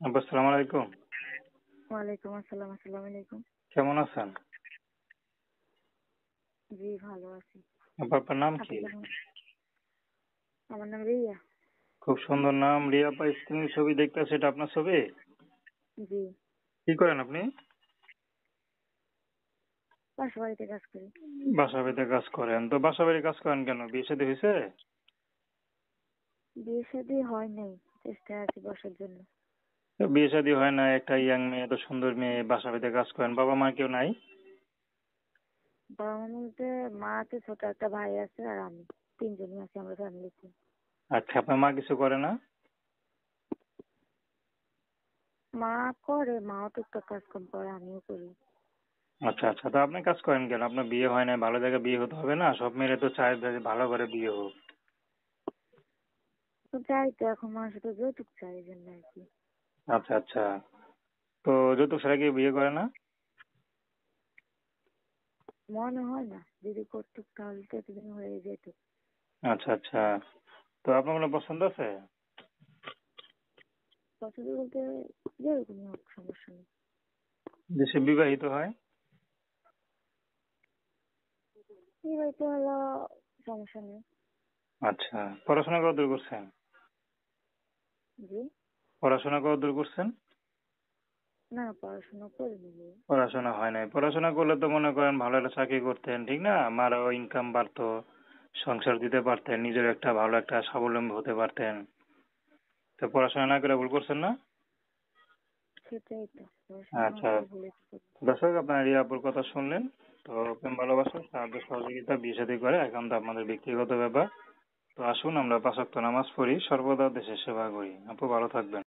আসসালামু আলাইকুম। ওয়ালাইকুম আসসালাম। আসসালামু আলাইকুম। কেমন আছেন? জি, ভালো আছি। আপনার নাম আপনি কি? কেমন? আমার নাম রিয়া। খুব সুন্দর নাম। রিয়া আপা, স্ক্রিনে ছবি দেখতেছি, এটা আপনার ছবি? জি, কি করেন আপনি? পাশের বাড়িতে কাজ করি। বাসা বাড়িতে কাজ করেন। তো বাসা বাড়িতে কাজ করেন কেন? বিয়ে শাদী হয়েছে? বিয়ে শাদী হয় নাই, চেষ্টায় আছি বসার জন্য। তো বিয়ে শাদী হয় না, একটা ইয়াং মেয়ে, এত সুন্দর মেয়ে, বাসা বাড়িতে কাজ করেন, বাবা মা কেউ নাই? বাবা মা বলতে মা আছে, ছোট একটা ভাই আছে আর আমি। তিনজনই আছি আমরা ফ্যামিলিতে। আচ্ছা, আপনার মা কিছু করে না? মা করে, মাও টুকটাক কাজ কাম করে, আমিও করি। আচ্ছা আচ্ছা, তো আপনি কাজ করেন কেন? আপনার বিয়ে হয় না, ভালো জায়গায় বিয়ে হতে হবে না? সব মেয়েরা তো চায় যে ভালো করে বিয়ে হোক। তো চাই তো, এখন মানুষ তো যৌতুক চাই, এই জন্য আর কি। আচ্ছা আচ্ছা, তো যৌতুক ছাড়া কি বিয়ে করে না? মনে হয় না, যদি করতুক তাহলে তো এতদিন হয়ে যেত। আচ্ছা আচ্ছা, তো আপনার কোনো পছন্দ আছে? পছন্দ বলতে যেরকমই হোক, সমস্যা নেই। যে সে বিবাহিত হয়? বিবাহিত হলো, সমস্যা নেই। আচ্ছা, পড়াশোনা কতদূর করছেন? জি, পড়াশোনা কতদূর করছেন? না পড়াশোনা করিনি গো। পড়াশোনা হয় নাই। পড়াশোনা করলে তো মনে করেন ভালো একটা চাকরি করতেন, ঠিক না? আমারও ইনকাম বাড়তো, সংসার দিতে পারতেন, নিজের একটা ভালো একটা স্বাবলম্বী হতে পারতেন। তো পড়াশোনা না করে ভুল করছেন না? সেটাই তো, পড়াশোনা না আচ্ছা, করে ভুলে কি করবো। দর্শক আপনার রিয়া আপুর কথা শুনলেন। তো প্রেম ভালোবাসা, সাহায্য সহযোগিতা, বিয়ে শাদী করে এখন তো আপনাদের ব্যক্তিগত ব্যাপার। তো আসুন আমরা ৫ ওয়াক্ত নামাজ পড়ি, সর্বদা দেশের সেবা করি। আপু ভালো থাকবেন।